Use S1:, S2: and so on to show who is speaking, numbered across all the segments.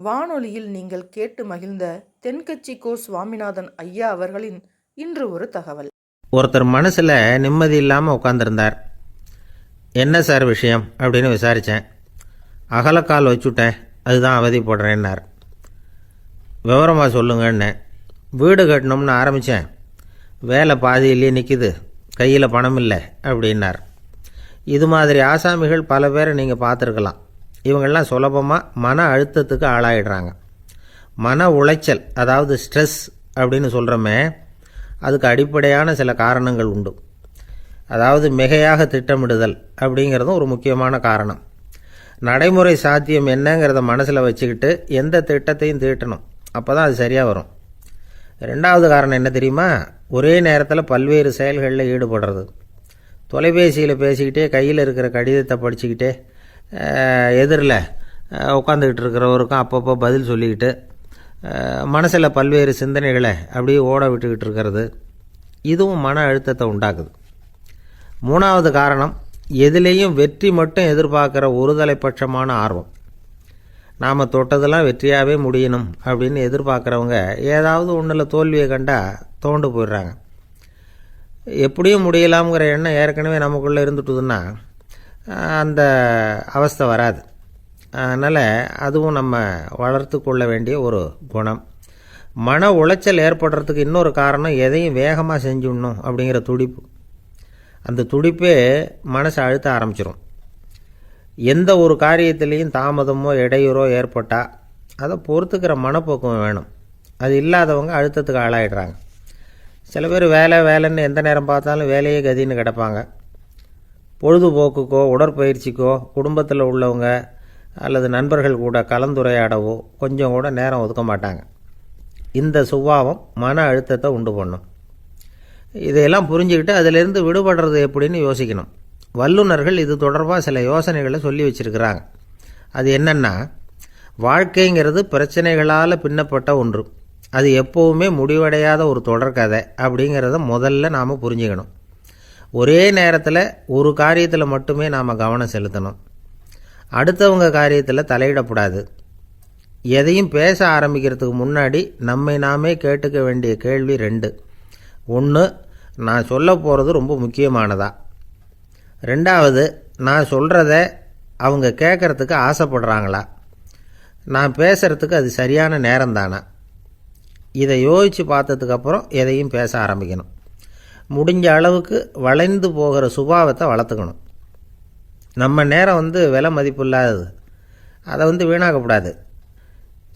S1: வானொலியில் நீங்கள் கேட்டு மகிழ்ந்த தென்கட்சி கோ சுவாமிநாதன் ஐயா அவர்களின் இன்று ஒரு தகவல்.
S2: ஒருத்தர் மனசில் நிம்மதி இல்லாமல் உட்காந்துருந்தார். என்ன சார் விஷயம் அப்படின்னு விசாரித்தேன். அகலக்கால் வச்சுட்டேன், அதுதான் அவதிப்படுறேன்னார். விவரமாக சொல்லுங்கன்னேன். வீடு கட்டணும்னு ஆரம்பித்தேன், வேலை பாதியிலேயே நிற்கிது, கையில் பணம் இல்லை அப்படின்னார். இது மாதிரி ஆசாமிகள் பல பேரை நீங்கள் பார்த்துருக்கலாம். இவங்கெல்லாம் சுலபமாக மன அழுத்தத்துக்கு ஆளாயிடுறாங்க. மன உளைச்சல், அதாவது ஸ்ட்ரெஸ் அப்படின்னு சொல்கிறோமே, அதுக்கு அடிப்படையான சில காரணங்கள் உண்டு. அதாவது மிகையாக திட்டமிடுதல் அப்படிங்கிறதும் ஒரு முக்கியமான காரணம். நடைமுறை சாத்தியம் என்னங்கிறத மனசில் வச்சுக்கிட்டு எந்த திட்டத்தையும் தீட்டணும், அப்போ தான் அது சரியாக வரும். ரெண்டாவது காரணம் என்ன தெரியுமா? ஒரே நேரத்தில் பல்வேறு செயல்களில் ஈடுபடுறது. தொலைபேசியில் பேசிக்கிட்டே கையில் இருக்கிற கடிதத்தை படிச்சுக்கிட்டே எதிரில் உட்காந்துக்கிட்டு இருக்கிறவருக்கும் அப்பப்போ பதில் சொல்லிக்கிட்டு மனசில் பல்வேறு சிந்தனைகளை அப்படியே ஓட விட்டுக்கிட்டு இருக்கிறது, இதுவும் மன அழுத்தத்தை உண்டாக்குது. மூணாவது காரணம், எதிலேயும் வெற்றி மட்டும் எதிர்பார்க்குற ஒருதலைப்பட்சமான ஆர்வம். நாம் தொட்டதெல்லாம் வெற்றியாகவே முடியணும் அப்படின்னு எதிர்பார்க்குறவங்க ஏதாவது ஒன்றில் தோல்வியை கண்டால் தோண்டு போயிடுறாங்க. எப்படியும் முடியலாம்ங்கிற எண்ணம் ஏற்கனவே நமக்குள்ளே இருந்துட்டுதுன்னா அந்த அவஸ்தை வராது. அதனால் அதுவும் நம்ம வளர்த்து கொள்ள வேண்டிய ஒரு குணம். மன உளைச்சல் ஏற்படுறதுக்கு இன்னொரு காரணம், எதையும் வேகமாக செஞ்சுடணும் அப்படிங்கிற துடிப்பு. அந்த துடிப்பே மனசை அழுத்த ஆரம்பிச்சிடும். எந்த ஒரு காரியத்திலையும் தாமதமோ இடையூறோ ஏற்பட்டால் அதை பொறுத்துக்கிற மனப்போக்கம் வேணும். அது இல்லாதவங்க அழுத்தத்துக்கு ஆளாயிடுறாங்க. சில பேர் வேலைன்னு எந்த நேரம் பார்த்தாலும் வேலையே கதின்னு கிடப்பாங்க. பொழுதுபோக்குக்கோ உடற்பயிற்சிக்கோ குடும்பத்தில் உள்ளவங்க அல்லது நண்பர்கள் கூட கலந்துரையாடவோ கொஞ்சம் கூட நேரம் ஒதுக்க மாட்டாங்க. இந்த சுபாவம் மன அழுத்தத்தை உண்டு பண்ணும். இதையெல்லாம் புரிஞ்சுக்கிட்டு அதிலிருந்து விடுபடுறது எப்படின்னு யோசிக்கணும். வல்லுநர்கள் இது தொடர்பாக சில யோசனைகளை சொல்லி வச்சுருக்கிறாங்க. அது என்னென்னா, வாழ்க்கைங்கிறது பிரச்சனைகளால் பின்னப்பட்ட ஒன்று. அது எப்போவுமே முடிவடையாத ஒரு தொடர்கதை அப்படிங்கிறத முதல்ல நாம் புரிஞ்சுக்கணும். ஒரே நேரத்தில் ஒரு காரியத்தில் மட்டுமே நாம் கவனம் செலுத்தணும். அடுத்தவங்க காரியத்தில் தலையிடக்கூடாது. எதையும் பேச ஆரம்பிக்கிறதுக்கு முன்னாடி நம்மை நாமே கேட்டுக்க வேண்டிய கேள்வி 2. 1, நான் சொல்ல போகிறது ரொம்ப முக்கியமானதா? 2வது, நான் சொல்கிறத அவங்க கேட்குறதுக்கு ஆசைப்படுறாங்களா? நான் பேசுகிறதுக்கு அது சரியான நேரம் தானா? இதை யோசித்து பார்த்ததுக்கப்புறம் எதையும் பேச ஆரம்பிக்கணும். முடிஞ்ச அளவுக்கு வளைந்து போகிற சுபாவத்தை வளர்த்துக்கணும். நம்ம நேரம் விலை மதிப்பு இல்லாதது, அதை வீணாக்கக்கூடாது.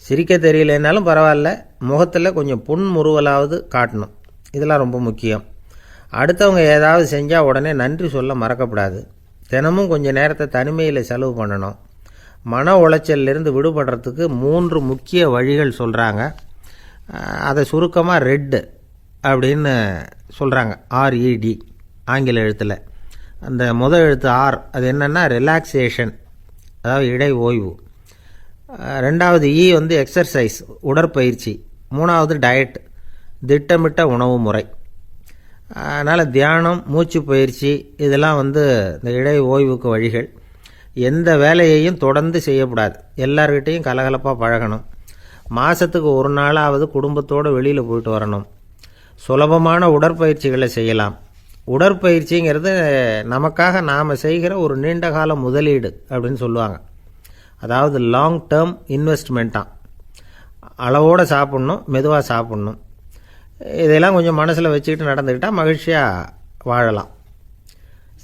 S2: சிரிக்க தெரியலனாலும் பரவாயில்ல, முகத்தில் கொஞ்சம் புன்முறுவலாவது காட்டணும். இதெல்லாம் ரொம்ப முக்கியம். அடுத்தவங்க ஏதாவது செஞ்சால் உடனே நன்றி சொல்ல மறக்கக்கூடாது. தினமும் கொஞ்சம் நேரத்தை தனிமையில் செலவு பண்ணணும். மன உளைச்சலிருந்து விடுபடுறதுக்கு 3 முக்கிய வழிகள் சொல்கிறாங்க. அதை சுருக்கமாக ரெட் அப்படின்னு சொல்கிறாங்க. RED ஆங்கில எழுத்தில். அந்த முதல் எழுத்து R, அது என்னென்னா ரிலாக்ஸேஷன், அதாவது இடை ஓய்வு. 2வது E எக்ஸர்சைஸ், உடற்பயிற்சி. 3வது டயட், திட்டமிட்ட உணவு முறை. அதனால் தியானம், மூச்சு பயிற்சி இதெல்லாம் இந்த இடை ஓய்வுக்கு வழிகள். எந்த வேலையையும் தொடர்ந்து செய்யக்கூடாது. எல்லார்கிட்டையும் கலகலப்பாக பழகணும். மாதத்துக்கு ஒரு நாளாவது குடும்பத்தோடு வெளியில் போயிட்டு வரணும். சுலபமான உடற்பயிற்சிகளை செய்யலாம். உடற்பயிற்சிங்கிறது நமக்காக நாம் செய்கிற ஒரு நீண்டகால முதலீடு அப்படின்னு சொல்லுவாங்க. அதாவது லாங் டேர்ம் இன்வெஸ்ட்மெண்ட்டாக. அளவோடு சாப்பிட்ணும், மெதுவாக சாப்பிட்ணும். இதெல்லாம் கொஞ்சம் மனசில் வச்சுக்கிட்டு நடந்துக்கிட்டால் மகிழ்ச்சியாக வாழலாம்.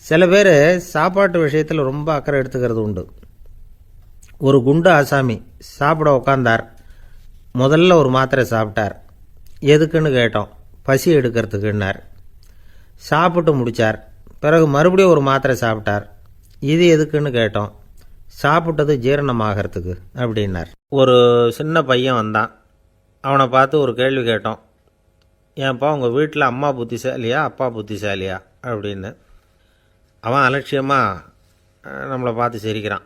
S2: சில பேர் சாப்பாட்டு விஷயத்தில் ரொம்ப அக்கறை எடுத்துக்கிறது உண்டு. ஒரு குண்டு ஆசாமி சாப்பிட உக்காந்தார். முதல்ல ஒரு மாத்திரை சாப்பிட்டார். எதுக்குன்னு கேட்டோம். பசி எடுக்கிறதுக்குன்னார். சாப்பிட்டு முடித்தார். பிறகு மறுபடியும் ஒரு மாத்திரை சாப்பிட்டார். இது எதுக்குன்னு கேட்டோம். சாப்பிட்டது ஜீரணமாகறதுக்கு அப்படின்னார். ஒரு சின்ன பையன் வந்தான். அவனை பார்த்து ஒரு கேள்வி கேட்டோம். ஏன்ப்பா உங்கள் வீட்டில் அம்மா புத்திசாலியா அப்பா புத்திசாலியா அப்படின்னு. அவன் அலட்சியமாக நம்மளை பார்த்து சிரிக்கிறான்.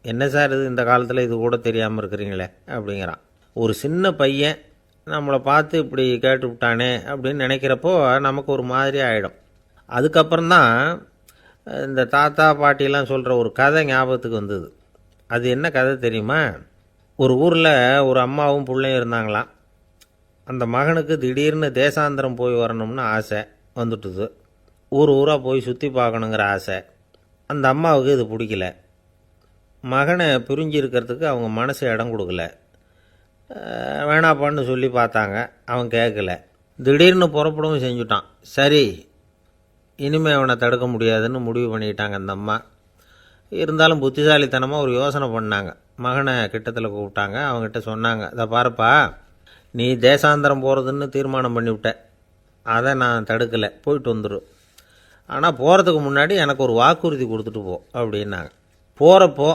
S2: என்ன சார் இது, இந்த காலத்தில் இது கூட தெரியாமல் இருக்கிறீங்களே அப்படிங்கிறான். ஒரு சின்ன பையன் நம்மளை பார்த்து இப்படி கேட்டு விட்டானே அப்படின்னு நினைக்கிறப்போ நமக்கு ஒரு மாதிரி ஆகிடும். அதுக்கப்புறம்தான் இந்த தாத்தா பாட்டிலாம் சொல்கிற ஒரு கதை ஞாபகத்துக்கு வந்தது. அது என்ன கதை தெரியுமா? ஒரு ஊரில் ஒரு அம்மாவும் பிள்ளையும் இருந்தாங்களாம். அந்த மகனுக்கு திடீர்னு தேசாந்திரம் போய் வரணும்னு ஆசை வந்துட்டுது. ஊராக போய் சுற்றி பார்க்கணுங்கிற ஆசை. அந்த அம்மாவுக்கு இது பிடிக்கல. மகனை பிரிஞ்சு இருக்கிறதுக்கு அவங்க மனசு இடம் கொடுக்கல. வேணாப்பான்னு சொல்லி பார்த்தாங்க, அவன் கேட்கல. திடீர்னு புறப்படவும் செஞ்சுட்டான். சரி, இனிமேல் அவனை தடுக்க முடியாதுன்னு முடிவு பண்ணிட்டாங்க அந்த அம்மா. இருந்தாலும் புத்திசாலித்தனமாக ஒரு யோசனை பண்ணாங்க. மகனை கிட்டத்தில் கூப்பிட்டாங்க. அவங்ககிட்ட சொன்னாங்க, இதை பாருப்பா, நீ தேசாந்திரம் போகிறதுன்னு தீர்மானம் பண்ணிவிட்ட, அதை நான் தடுக்கலை, போயிட்டு வந்துடும். ஆனால் போகிறதுக்கு முன்னாடி எனக்கு ஒரு வாக்குறுதி கொடுத்துட்டு போ அப்படின்னாங்க. போகிறப்போ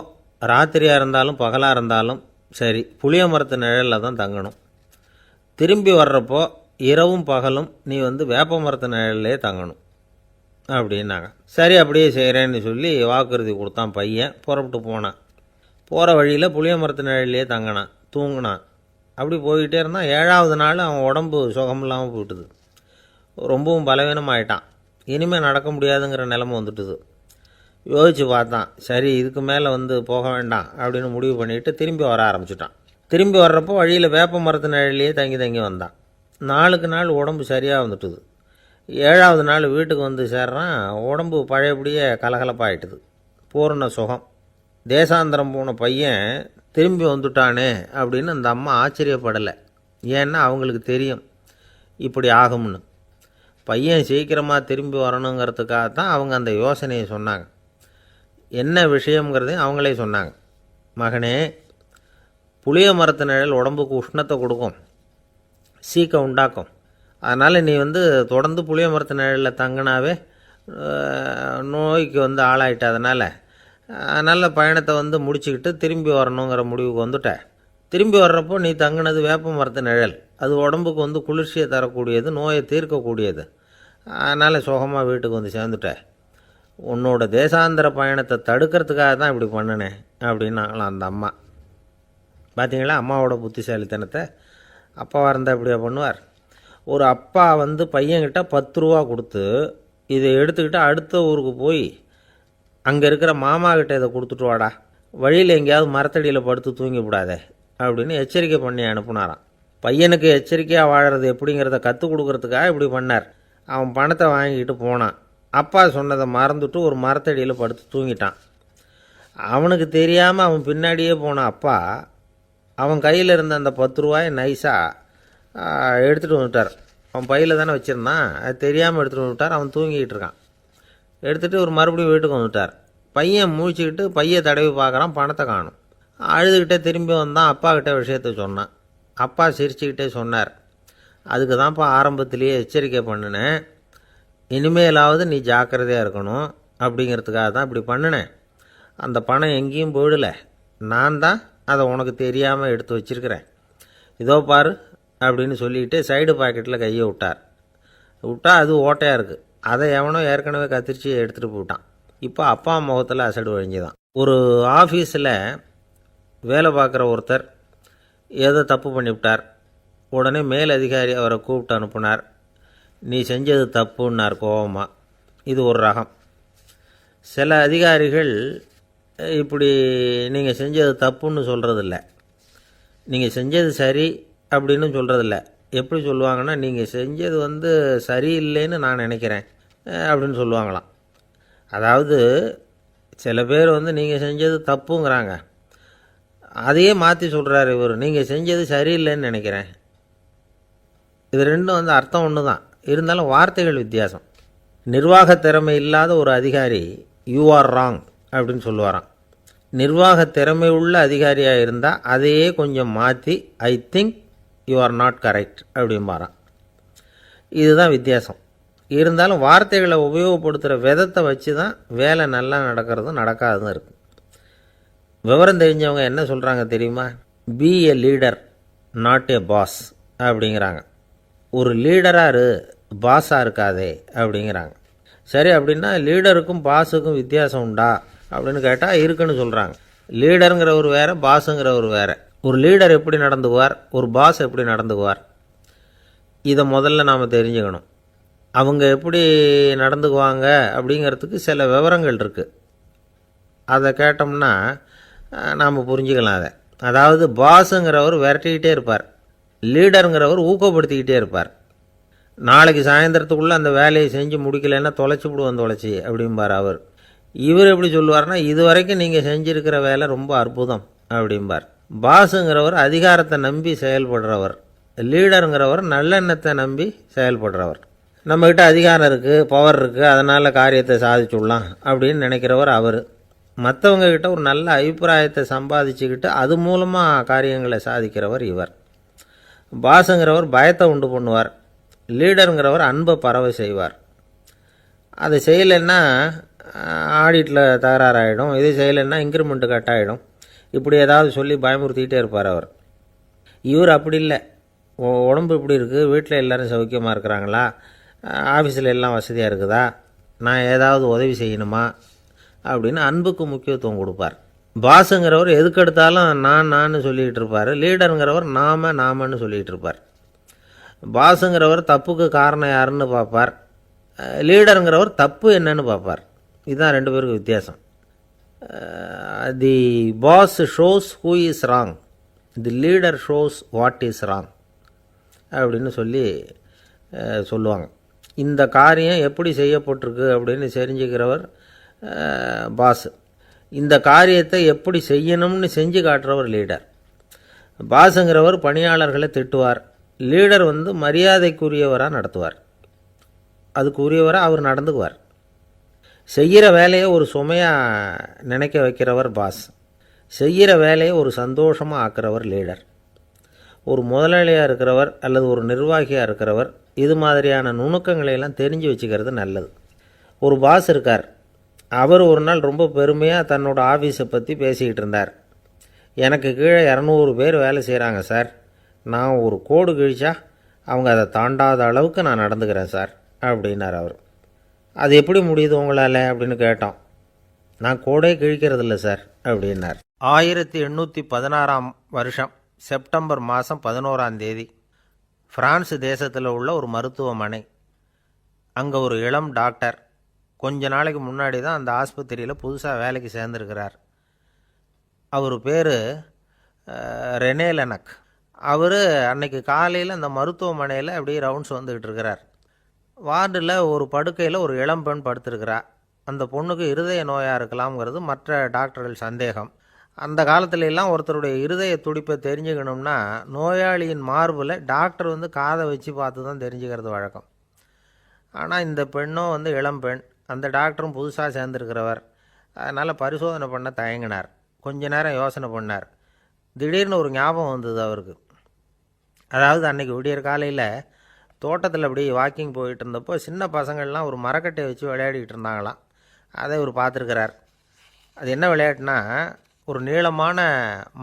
S2: ராத்திரியாக இருந்தாலும் பகலாக இருந்தாலும் சரி, புளிய மரத்து நிழலில் தான் தங்கணும். திரும்பி வர்றப்போ இரவும் பகலும் நீ வேப்ப மரத்து நிழல்லே தங்கணும் அப்படின்னாங்க. சரி, அப்படியே செய்கிறேன்னு சொல்லி வாக்குறுதி கொடுத்தான் பையன். புறப்பட்டு போனான். போகிற வழியில் புளிய மரத்து நிழல்லையே தங்கினான், தூங்கினான். அப்படி போய்கிட்டே இருந்தான். 7ஆவது நாள் அவன் உடம்பு சுகமில்லாமல் போயிட்டுது. ரொம்பவும் பலவீனமாயிட்டான். இனிமேல் நடக்க முடியாதுங்கிற நிலைமை வந்துட்டுது. யோசித்து பார்த்தான். சரி, இதுக்கு மேலே போக வேண்டாம் அப்படின்னு முடிவு பண்ணிவிட்டு திரும்பி வர ஆரம்பிச்சிட்டான். திரும்பி வர்றப்போ வழியில் வேப்ப மரத்து நிழல்லையே தங்கி தங்கி வந்தான். நாளுக்கு நாள் உடம்பு சரியாக வந்துட்டுது. 7ஆவது நாள் வீட்டுக்கு சேர்றான். உடம்பு பழையபடியே கலகலப்பாயிட்டுது. பூர்ண சுகம். தேசாந்திரம் போன பையன் திரும்பி வந்துட்டானே அப்படின்னு அந்த அம்மா ஆச்சரியப்படலை. ஏன்னா அவங்களுக்கு தெரியும் இப்படி ஆகும்னு. பையன் சீக்கிரமாக திரும்பி வரணுங்கிறதுக்காகத்தான் அவங்க அந்த யோசனையை சொன்னாங்க. என்ன விஷயங்கிறதையும் அவங்களே சொன்னாங்க. மகனே, புளிய மரத்து நிழல் உடம்புக்கு உஷ்ணத்தை கொடுக்கும், சீக்கம் உண்டாக்கும். அதனால் நீ தொடர்ந்து புளிய மரத்து நிழலில் தங்கினாவே நோய்க்கு ஆளாயிட்ட. அதனால் பயணத்தை முடிச்சுக்கிட்டு திரும்பி வரணுங்கிற முடிவுக்கு வந்துட்ட. திரும்பி வர்றப்போ நீ தங்கினது வேப்ப மரத்து நிழல். அது உடம்புக்கு குளிர்ச்சியை தரக்கூடியது, நோயை தீர்க்கக்கூடியது. அதனால் சுகமாக வீட்டுக்கு சேர்ந்துட்ட. உன்னோட தேசாந்திர பயணத்தை தடுக்கிறதுக்காக தான் இப்படி பண்ணினேன் அப்படின்னாங்களாம் அந்த அம்மா. பார்த்தீங்களா அம்மாவோட புத்திசாலித்தனத்தை? அப்பாவாக இருந்தால் இப்படியா பண்ணுவார்? ஒரு அப்பா பையன்கிட்ட 10 ரூபா கொடுத்து இதை எடுத்துக்கிட்டு அடுத்த ஊருக்கு போய் அங்கே இருக்கிற மாமா கிட்ட இதை கொடுத்துட்டு வாடா, வழியில் எங்கேயாவது மரத்தடியில் படுத்து தூங்கிவிடாதே அப்படின்னு எச்சரிக்கை பண்ணி அனுப்புனாராம். பையனுக்கு எச்சரிக்கையாக வாழறது எப்படிங்கிறத கற்றுக் கொடுக்கறதுக்காக இப்படி பண்ணார். அவன் பணத்தை வாங்கிக்கிட்டு போனான். அப்பா சொன்னதை மறந்துட்டு ஒரு மரத்தடியில் படுத்து தூங்கிட்டான். அவனுக்கு தெரியாமல் அவன் பின்னாடியே போன அப்பா அவன் கையில் இருந்த அந்த 10 ரூபாயை நைஸாக எடுத்துகிட்டு வந்துட்டார். அவன் பையில் தானே வச்சுருந்தான், அது தெரியாமல் எடுத்துகிட்டு வந்துட்டார். அவன் தூங்கிக்கிட்டு இருக்கான். எடுத்துகிட்டு ஒரு மறுபடியும் வீட்டுக்கு வந்துட்டார். பையன் முழிச்சுக்கிட்டு பையை தடவி பார்க்குறான், பணத்தை காணும். அழுதுகிட்டே திரும்பி வந்தான். அப்பா கிட்ட விஷயத்த சொன்னான். அப்பா சிரிச்சுக்கிட்டே சொன்னார், அதுக்கு தான்ப்பா ஆரம்பத்திலேயே எச்சரிக்கை பண்ணினேன், இனிமேலாவது நீ ஜாக்கிரதையாக இருக்கணும் அப்படிங்கிறதுக்காக தான் இப்படி பண்ணினேன். அந்த பணம் எங்கேயும் போயிடலை, நான் தான் அதை உனக்கு தெரியாமல் எடுத்து வச்சிருக்கிறேன். இதோ பாரு அப்படின்னு சொல்லிட்டு சைடு பாக்கெட்டில் கையை விட்டா அது ஓட்டையாக இருக்குது. அதை எவனோ ஏற்கனவே கத்திரிச்சு எடுத்துகிட்டு போயிட்டான். இப்போ அப்பா முகத்தில் அசடு வழிஞ்சுதான். ஒரு ஆஃபீஸில் வேலை பார்க்குற ஒருத்தர் ஏதோ தப்பு பண்ணிவிட்டார். உடனே மேல் அதிகாரி அவரை கூப்பிட்டு அனுப்புனார். நீ செஞ்சது தப்புன்னார் கோபமாக. இது ஒரு ரகம். சில அதிகாரிகள் இப்படி நீங்கள் செஞ்சது தப்புன்னு சொல்கிறதில்ல, நீங்கள் செஞ்சது சரி அப்படின்னு சொல்கிறதில்ல. எப்படி சொல்லுவாங்கன்னா, நீங்கள் செஞ்சது சரியில்லைன்னு நான் நினைக்கிறேன் அப்படின்னு சொல்லுவாங்களாம். அதாவது சில பேர் நீங்கள் செஞ்சது தப்புங்கிறாங்க, அதையே மாற்றி சொல்கிறாரு இவர், நீங்கள் செஞ்சது சரியில்லைன்னு நினைக்கிறேன். இது ரெண்டும் அர்த்தம் ஒன்று தான், இருந்தாலும் வார்த்தைகள் வித்தியாசம். நிர்வாக திறமை இல்லாத ஒரு அதிகாரி யூ ஆர் ராங் அப்படின்னு சொல்லுவாராம். நிர்வாக திறமை உள்ள அதிகாரியாக இருந்தால் அதையே கொஞ்சம் மாற்றி I think you are not correct அப்படிம்பாரான். இதுதான் வித்தியாசம். இருந்தாலும் வார்த்தைகளை உபயோகப்படுத்துகிற விதத்தை வச்சு தான் வேலை நல்லா நடக்கிறதும் நடக்காததும் இருக்குது. விவரம் தெரிஞ்சவங்க என்ன சொல்கிறாங்க தெரியுமா? Be a leader not a boss அப்படிங்கிறாங்க. ஒரு லீடராக பாஸாக இருக்காதே அப்படிங்கிறாங்க. சரி, அப்படின்னா லீடருக்கும் பாஸுக்கும் வித்தியாசம் உண்டா அப்படின்னு கேட்டால் இருக்குன்னு சொல்கிறாங்க. லீடருங்கிறவர் வேறு, பாஸுங்கிறவர் வேறு. ஒரு லீடர் எப்படி நடந்துக்குவார், ஒரு பாஸ் எப்படி நடந்துக்குவார், இதை முதல்ல நாம் தெரிஞ்சுக்கணும். அவங்க எப்படி நடந்துக்குவாங்க அப்படிங்கிறதுக்கு சில விவரங்கள் இருக்குது. அதை கேட்டோம்னா நாம் புரிஞ்சுக்கலாம். அதை அதாவது பாஸுங்கிறவர் விரட்டிக்கிட்டே இருப்பார், லீடருங்கிறவர் ஊக்கப்படுத்திக்கிட்டே இருப்பார். நாளைக்கு சாயந்தரத்துக்குள்ளே அந்த வேலையை செஞ்சு முடிக்கலைன்னா தொலைச்சி விடுவோம் தொலைச்சி அப்படிம்பார் அவர். இவர் எப்படி சொல்லுவார்னா, இது வரைக்கும் நீங்கள் செஞ்சுருக்கிற வேலை ரொம்ப அற்புதம் அப்படிம்பார். பாஸுங்கிறவர் அதிகாரத்தை நம்பி செயல்படுறவர், லீடருங்கிறவர் நல்லெண்ணத்தை நம்பி செயல்படுறவர். நம்மக்கிட்ட அதிகாரம் இருக்குது, பவர் இருக்குது, அதனால் காரியத்தை சாதிச்சுடலாம் அப்படின்னு நினைக்கிறவர் அவர். மற்றவங்கக்கிட்ட ஒரு நல்ல அபிப்பிராயத்தை சம்பாதிச்சுக்கிட்டு அது மூலமாக காரியங்களை சாதிக்கிறவர் இவர். பாஸுங்கிறவர் பயத்தை உண்டு பண்ணுவார், லீடருங்கிறவர் அன்பை பரவ செய்வார். அதை செய்யலைன்னா ஆடிட்டில் தகராறாயிடும், இது செய்யலைன்னா இன்க்ரிமெண்ட்டு கட் ஆகிடும், இப்படி ஏதாவது சொல்லி பயமுறுத்திக்கிட்டே இருப்பார் அவர். இவர் அப்படி இல்லை. உடம்பு இப்படி இருக்குது, வீட்டில் எல்லோரும் சௌக்கியமாக இருக்கிறாங்களா, ஆஃபீஸில் எல்லாம் வசதியாக இருக்குதா, நான் ஏதாவது உதவி செய்யணுமா அப்படின்னு அன்புக்கு முக்கியத்துவம் கொடுப்பார். பாஸுங்கிறவர் எதுக்கெடுத்தாலும் நான் சொல்லிகிட்டு இருப்பார், லீடருங்கிறவர் நாமன்னு சொல்லிகிட்டு இருப்பார். பாஸுங்கிறவர் தப்புக்கு காரணம் யாருன்னு பார்ப்பார், லீடருங்கிறவர் தப்பு என்னன்னு பார்ப்பார். இதுதான் ரெண்டு பேருக்கு வித்தியாசம். The boss shows who is wrong, the leader shows what is wrong அப்படின்னு சொல்லுவாங்க. இந்த காரியம் எப்படி செய்யப்பட்டிருக்கு அப்படின்னு தெரிஞ்சுக்கிறவர் பாஸ், இந்த காரியத்தை எப்படி செய்யணும்னு செஞ்சு காட்டுறவர் லீடர். பாஸுங்கிறவர் பணியாளர்களை திட்டுவார், லீடர் மரியாதைக்குரியவராக நடத்துவார், அதுக்குரியவராக அவர் நடந்துக்குவார். செய்கிற வேலையை ஒரு சுமையாக நினைக்க வைக்கிறவர் பாஸ், செய்கிற வேலையை ஒரு சந்தோஷமாக ஆக்கிறவர் லீடர். ஒரு முதலாளியாக இருக்கிறவர் அல்லது ஒரு நிர்வாகியாக இருக்கிறவர் இது மாதிரியான நுணுக்கங்களையெல்லாம் தெரிஞ்சு வச்சுக்கிறது நல்லது. ஒரு பாஸ் இருக்கார், அவர் ஒரு நாள் ரொம்ப பெருமையாக தன்னோட ஆஃபீஸை பற்றி பேசிக்கிட்டு இருந்தார். எனக்கு கீழே 200 பேர் வேலை செய்கிறாங்க சார், நான் ஒரு கோடு கிழிச்சா அவங்க அதை தாண்டாத அளவுக்கு நான் நடந்துக்கிறேன் சார் அப்படின்னார் அவர். அது எப்படி முடியுது உங்களால் அப்படின்னு கேட்டோம். நான் கோடே கிழிக்கிறதில்ல சார் அப்படின்னார். 1816 வருஷம் செப்டம்பர் மாதம் 11 பிரான்ஸ் தேசத்தில் உள்ள ஒரு மருத்துவமனை. அங்கே ஒரு இளம் டாக்டர் கொஞ்ச நாளைக்கு முன்னாடி தான் அந்த ஆஸ்பத்திரியில் புதுசாக வேலைக்கு சேர்ந்துருக்கிறார். அவர் பேர் ரெனே லெனக். அவர் அன்னைக்கு காலையில் அந்த மருத்துவமனையில் அப்படியே ரவுண்ட்ஸ் வந்துக்கிட்டு இருக்கிறார். வார்டில் ஒரு படுக்கையில் ஒரு இளம்பெண் படுத்திருக்கிறார். அந்த பொண்ணுக்கு இருதய நோயாக இருக்கலாம்ங்கிறது மற்ற டாக்டர்கள் சந்தேகம். அந்த காலத்துல எல்லாம் ஒருத்தருடைய இருதய துடிப்பை தெரிஞ்சுக்கணும்னா நோயாளியின் மார்பில் டாக்டர் காதை வச்சு பார்த்து தான் தெரிஞ்சுக்கிறது வழக்கம். ஆனால் இந்த பெண்ணும் இளம்பெண், அந்த டாக்டரும் புதுசாக சேர்ந்துருக்கிறவர். அதனால் பரிசோதனை பண்ண தயங்கினார். கொஞ்ச நேரம் யோசனை பண்ணார். திடீர்னு ஒரு ஞாபகம் வந்தது அவருக்கு. அதாவது அன்றைக்கி விடியற் காலையில் தோட்டத்தில் அப்படி வாக்கிங் போயிட்டு இருந்தப்போ சின்ன பசங்கள்லாம் ஒரு மரக்கட்டையை வச்சு விளையாடிக்கிட்டு இருந்தாங்களாம். அதை இவர் பார்த்துருக்கிறார். அது என்ன விளையாட்டுனா, ஒரு நீளமான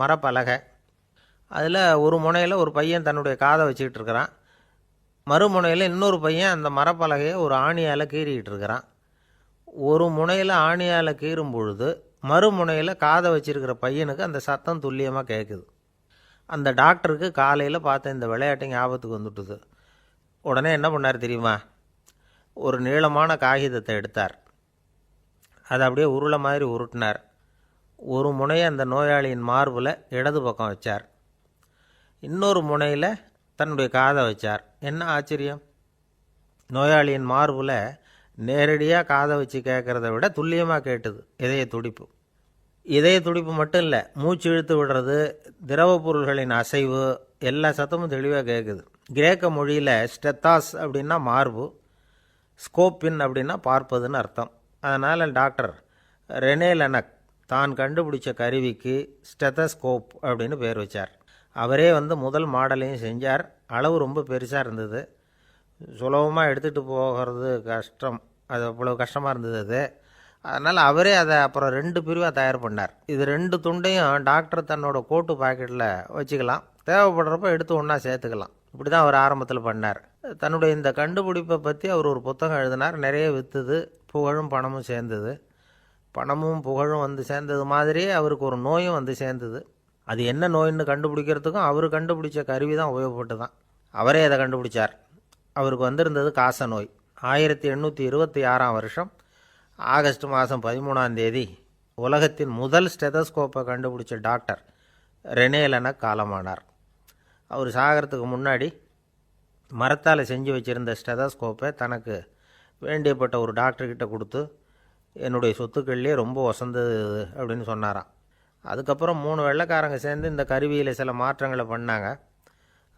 S2: மரப்பலகை, அதில் ஒரு முனையில் ஒரு பையன் தன்னுடைய காதை வச்சுக்கிட்டு இருக்கிறான், மறுமுனையில் இன்னொரு பையன் அந்த மரப்பலகையை ஒரு ஆணியால் கீறிக்கிட்டு இருக்கிறான். ஒரு முனையில் ஆணியால் கீறும் பொழுது மறுமுனையில் காதை வச்சிருக்கிற பையனுக்கு அந்த சத்தம் துல்லியமாக கேட்குது. அந்த டாக்டருக்கு காலையில் பார்த்த இந்த விளையாட்டு ஞாபகத்துக்கு வந்துட்டுது. உடனே என்ன பண்ணார் தெரியுமா? ஒரு நீளமான காகிதத்தை எடுத்தார், அதை அப்படியே உருளை மாதிரி உருட்டினார். ஒரு முனையை அந்த நோயாளியின் மார்பில் இடது பக்கம் வச்சார், இன்னொரு முனையில் தன்னுடைய காதை வச்சார். என்ன ஆச்சரியம்! நோயாளியின் மார்பில் நேரடியாக காதை வச்சு கேட்குறத விட துல்லியமாக கேட்டுது இதய துடிப்பு. இதய துடிப்பு மட்டும் இல்லை, மூச்சு இழுத்து விடுறது, திரவ பொருள்களின் அசைவு, எல்லா சத்தமும் தெளிவாக கேட்குது. கிரேக்க மொழியில் ஸ்டெத்தாஸ் அப்படின்னா மார்பு, ஸ்கோப்பின் அப்படின்னா பார்ப்பதுன்னு அர்த்தம். அதனால் டாக்டர் ரெனே லெனக் தான் கண்டுபிடிச்ச கருவிக்கு ஸ்டெத்தஸ்கோப் அப்படின்னு பேர் வச்சார். அவரே முதல் மாடலையும் செஞ்சார். அளவு ரொம்ப பெருசாக இருந்தது, சுலபமாக எடுத்துகிட்டு போகிறது கஷ்டம், அது அவ்வளோ கஷ்டமாக இருந்தது அது. அதனால் அவரே அதை அப்புறம் 2 பிரிவாக தயார் பண்ணார். இது 2 துண்டையும் டாக்டர் தன்னோட கோட்டு பாக்கெட்டில் வச்சுக்கலாம், தேவைப்படுறப்ப எடுத்து ஒன்றா சேர்த்துக்கலாம். இப்படி தான் அவர் ஆரம்பத்தில் பண்ணார். தன்னுடைய இந்த கண்டுபிடிப்பை பற்றி அவர் ஒரு புத்தகம் எழுதினார். நிறைய விற்றுது, புகழும் பணமும் சேர்ந்தது. பணமும் புகழும் சேர்ந்தது மாதிரியே அவருக்கு ஒரு நோயும் சேர்ந்தது. அது என்ன நோயின்னு கண்டுபிடிக்கிறதுக்கும் அவர் கண்டுபிடிச்ச கருவி தான் உபயோகப்பட்டு தான். அவரே அதை கண்டுபிடிச்சார். அவருக்கு வந்திருந்தது காச நோய். 1826 வருஷம் ஆகஸ்ட் மாதம் 13 உலகத்தின் முதல் ஸ்டெதஸ்கோப்பை கண்டுபிடிச்ச டாக்டர் ரெனே லெனக் காலமானார். அவர் சாகிறதுக்கு முன்னாடி மரத்தால் செஞ்சு வச்சுருந்த ஸ்டெதஸ்கோப்பை தனக்கு வேண்டியப்பட்ட ஒரு டாக்டர்கிட்ட கொடுத்து, என்னுடைய சொத்துக்கள்லேயே ரொம்ப வசந்தது அப்படின்னு சொன்னாராம். அதுக்கப்புறம் 3 வெள்ளைக்காரங்க சேர்ந்து இந்த கருவியில் சில மாற்றங்களை பண்ணாங்க.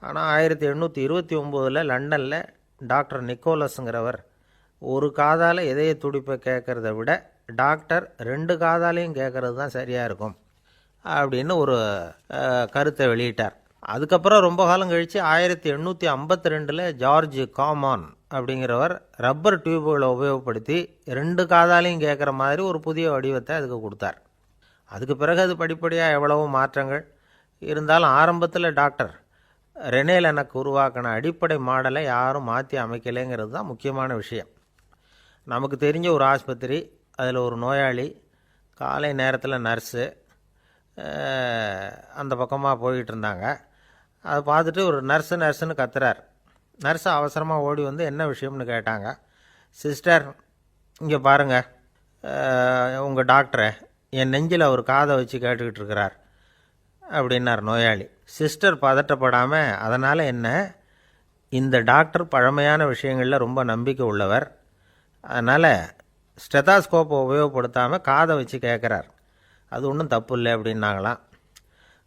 S2: ஆனால் 1829 லண்டனில் டாக்டர் நிக்கோலஸுங்கிறவர் ஒரு காதால் இதய துடிப்பை கேட்குறத விட டாக்டர் 2 காதாலையும் கேட்குறது தான் சரியாக இருக்கும் அப்படின்னு ஒரு கருத்தை வெளியிட்டார். அதுக்கப்புறம் ரொம்ப காலம் கழித்து 1852 ஜார்ஜ் காமான் அப்படிங்கிறவர் ரப்பர் டியூபுகளை உபயோகப்படுத்தி 2 காதாலையும் கேட்குற மாதிரி ஒரு புதிய வடிவத்தை அதுக்கு கொடுத்தார். அதுக்கு பிறகு அது படிப்படியாக எவ்வளவோ மாற்றங்கள் இருந்தாலும் ஆரம்பத்தில் டாக்டர் ரெனே லெனக் உருவாக்கின அடிப்படை மாடலை யாரும் மாற்றி அமைக்கலைங்கிறது தான் முக்கியமான விஷயம். நமக்கு தெரிஞ்ச ஒரு ஆஸ்பத்திரி, அதில் ஒரு நோயாளி, காலை நேரத்தில் நர்ஸு அந்த பக்கமாக போயிட்டு இருந்தாங்க. அதை பார்த்துட்டு ஒரு நர்ஸுன்னு கத்துறார். நர்ஸு அவசரமாக ஓடி வந்து என்ன விஷயம்னு கேட்டாங்க. சிஸ்டர், இங்கே பாருங்கள், உங்கள் டாக்டரை என் நெஞ்சில் அவர் காதை வச்சு கேட்டுக்கிட்டு இருக்கிறார் அப்படின்னார் நோயாளி. சிஸ்டர் பதட்டப்படாமல், அதனால் என்ன, இந்த டாக்டர் பழமையான விஷயங்களில் ரொம்ப நம்பிக்கை உள்ளவர், அதனால் ஸ்டெதாஸ்கோப்பை உபயோகப்படுத்தாமல் காதை வச்சு கேட்குறார், அது ஒன்றும் தப்பு இல்லை அப்படின்னாங்களாம்.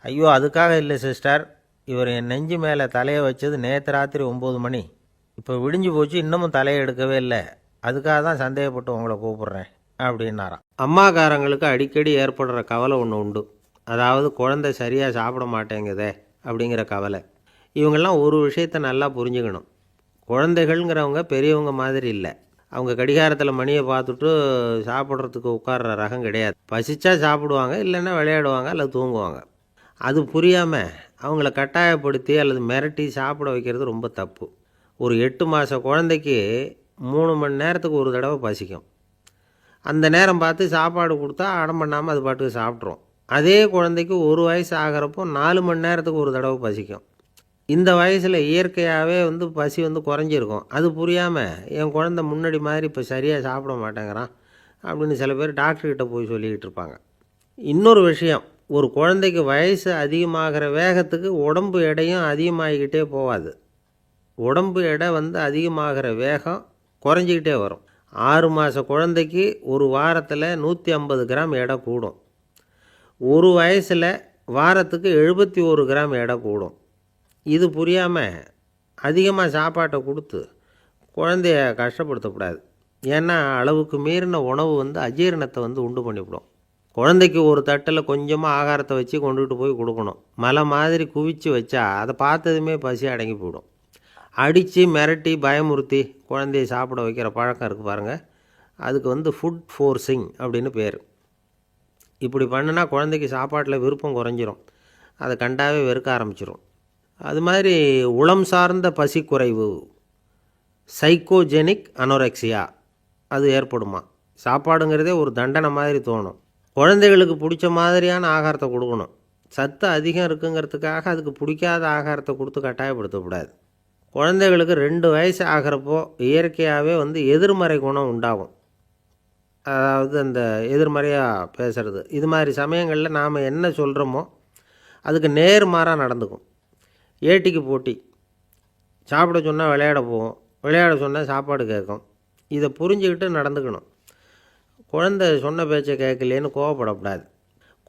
S2: ஐயோ, அதுக்காக இல்லை சிஸ்டர், இவர் என் நெஞ்சு மேலே தலையை வச்சது நேற்று ராத்திரி 9 மணி, இப்போ விடிஞ்சு போச்சு, இன்னமும் தலையை எடுக்கவே இல்லை, அதுக்காக தான் சந்தேகப்பட்டு உங்களை கூப்பிட்றேன் அப்படின்னாராம். அம்மாக்காரங்களுக்கு அடிக்கடி ஏற்படுற கவலை ஒன்று உண்டு. அதாவது குழந்தை சரியாக சாப்பிட மாட்டேங்குதே அப்படிங்கிற கவலை. இவங்கெல்லாம் ஒரு விஷயத்தை நல்லா புரிஞ்சுக்கணும். குழந்தைகள்ங்கிறவங்க பெரியவங்க மாதிரி இல்லை. அவங்க கடிகாரத்தில் மணியை பார்த்துட்டு சாப்பிட்றதுக்கு உட்கார்ற ரகம் கிடையாது. பசிச்சா சாப்பிடுவாங்க, இல்லைன்னா விளையாடுவாங்க அல்லது தூங்குவாங்க. அது புரியாமல் அவங்கள கட்டாயப்படுத்தி அல்லது மிரட்டி சாப்பிட வைக்கிறது ரொம்ப தப்பு. ஒரு 8 மாத குழந்தைக்கு 3 மணி நேரத்துக்கு ஒரு தடவை பசிக்கும். அந்த நேரம் பார்த்து சாப்பாடு கொடுத்தா அடம் பண்ணாமல் அது பாட்டுக்கு சாப்பிட்றோம். அதே குழந்தைக்கு 1 வயசு ஆகிறப்போ 4 மணி நேரத்துக்கு ஒரு தடவை பசிக்கும். இந்த வயசில் இயற்கையாகவே பசி குறைஞ்சிருக்கும். அது புரியாமல் என் குழந்தை முன்னாடி மாதிரி இப்போ சரியாக சாப்பிட மாட்டேங்கிறான் அப்படின்னு சில பேர் டாக்டர்கிட்ட போய் சொல்லிக்கிட்டு இருப்பாங்க. இன்னொரு விஷயம், ஒரு குழந்தைக்கு வயசு அதிகமாகிற வேகத்துக்கு உடம்பு எடையும் அதிகமாகிக்கிட்டே போகாது. உடம்பு எடை அதிகமாகிற வேகம் குறைஞ்சிக்கிட்டே வரும். 6 மாத குழந்தைக்கு ஒரு வாரத்தில் 150 கிராம் எடை கூடும். ஒரு வயசில் வாரத்துக்கு 71 கிராம் எடை கூடும். இது புரியாமல் அதிகமாக சாப்பாட்டை கொடுத்து குழந்தைய கஷ்டப்படுத்தக்கூடாது. ஏன்னா அளவுக்கு மீறின உணவு அஜீரணத்தை உண்டு பண்ணிவிடும். குழந்தைக்கு ஒரு தட்டில் கொஞ்சமாக ஆகாரத்தை வச்சு கொண்டுகிட்டு போய் கொடுக்கணும். மலை மாதிரி குவிச்சு வச்சா அதை பார்த்ததுமே பசி அடங்கி போயிடும். அடித்து மிரட்டி பயமுறுத்தி குழந்தைய சாப்பிட வைக்கிற பழக்கம் இருக்குது பாருங்கள், அதுக்கு ஃபுட் ஃபோர்ஸிங் அப்படின்னு பேர். இப்படி பண்ணுனா குழந்தைக்கு சாப்பாட்டில் விருப்பம் குறைஞ்சிரும், அதை கண்டாவே வெறுக்க ஆரம்பிச்சிடும். அது மாதிரி உளம் சார்ந்த பசி குறைவு, சைக்கோஜெனிக் அனோரெக்சியா, அது ஏற்படுமா. சாப்பாடுங்கிறதே ஒரு தண்டனை மாதிரி தோணும். குழந்தைகளுக்கு பிடிச்ச மாதிரியான ஆகாரத்தை கொடுக்கணும். சத்து அதிகம் இருக்குங்கிறதுக்காக அதுக்கு பிடிக்காத ஆகாரத்தை கொடுத்து கட்டாயப்படுத்தக்கூடாது. குழந்தைகளுக்கு 2 வயசு ஆகிறப்போ இயற்கையாகவே எதிர்மறை குணம் உண்டாகும். அதாவது அந்த எதிர்மறையாக பேசுகிறது. இது மாதிரி சமயங்களில் நாம் என்ன சொல்கிறோமோ அதுக்கு நேர்மாறாக நடந்துக்கும். ஏட்டிக்கு போட்டி, சாப்பிட சொன்னால் விளையாட போகும், விளையாட சொன்னால் சாப்பாடு கேட்கும். இதை புரிஞ்சுக்கிட்டு நடந்துக்கணும். குழந்தை சொன்ன பேச்சை கேட்கலேன்னு கோவப்படக்கூடாது.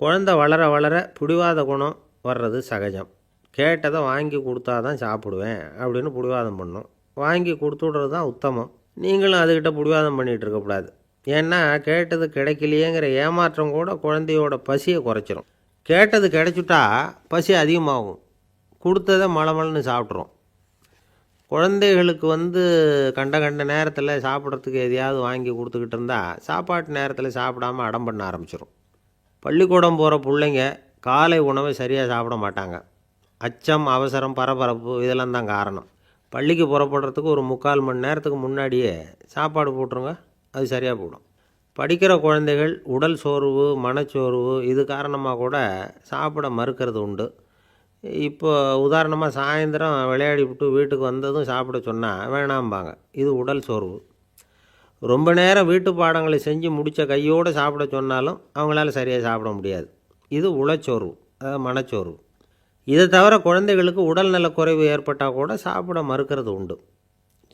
S2: குழந்தை வளர வளர பிடிவாத குணம் வர்றது சகஜம். கேட்டதை வாங்கி கொடுத்தா தான் சாப்பிடுவேன் அப்படின்னு பிடிவாதம் பண்ணும். வாங்கி கொடுத்து விட்றது தான் உத்தமம். நீங்களும் அதுக்கிட்ட பிடிவாதம் பண்ணிகிட்டு இருக்கக்கூடாது. ஏன்னா கேட்டது கிடைக்கலையேங்கிற ஏமாற்றம் கூட குழந்தையோட பசியை குறைச்சிரும். கேட்டது கிடைச்சிட்டா பசி அதிகமாகும், கொடுத்ததை மலமலன்னு சாப்பிட்றோம். குழந்தைகளுக்கு கண்ட நேரத்தில் சாப்பிட்றதுக்கு எதையாவது வாங்கி கொடுத்துக்கிட்டு இருந்தால் சாப்பாட்டு நேரத்தில் சாப்பிடாமல் அடம் பண்ண ஆரம்பிச்சிடும். பள்ளிக்கூடம் போகிற பிள்ளைங்க காலை உணவை சரியாக சாப்பிட மாட்டாங்க. அச்சம், அவசரம், பரபரப்பு இதெல்லாம் தான் காரணம். பள்ளிக்கு புறப்படுறதுக்கு ஒரு 3/4 மணி நேரத்துக்கு முன்னாடியே சாப்பாடு போட்டுருங்க, அது சரியாக போடும். படிக்கிற குழந்தைகள் உடல் சோர்வு, மனச்சோர்வு இது காரணமாக கூட சாப்பிட மறுக்கிறது உண்டு. இப்போ உதாரணமாக சாயந்தரம் விளையாடி விட்டு வீட்டுக்கு வந்ததும் சாப்பிட சொன்னால் வேணாம்பாங்க. இது உடல் சோர்வு. ரொம்ப நேரம் வீட்டு பாடங்களை செஞ்சு முடித்த கையோடு சாப்பிட சொன்னாலும் அவங்களால சரியாக சாப்பிட முடியாது. இது உளச்சோர்வு. அதாவது மனச்சோர்வு. இதை தவிர குழந்தைகளுக்கு உடல்நல குறைவு ஏற்பட்டால் கூட சாப்பிட மறுக்கிறது உண்டு.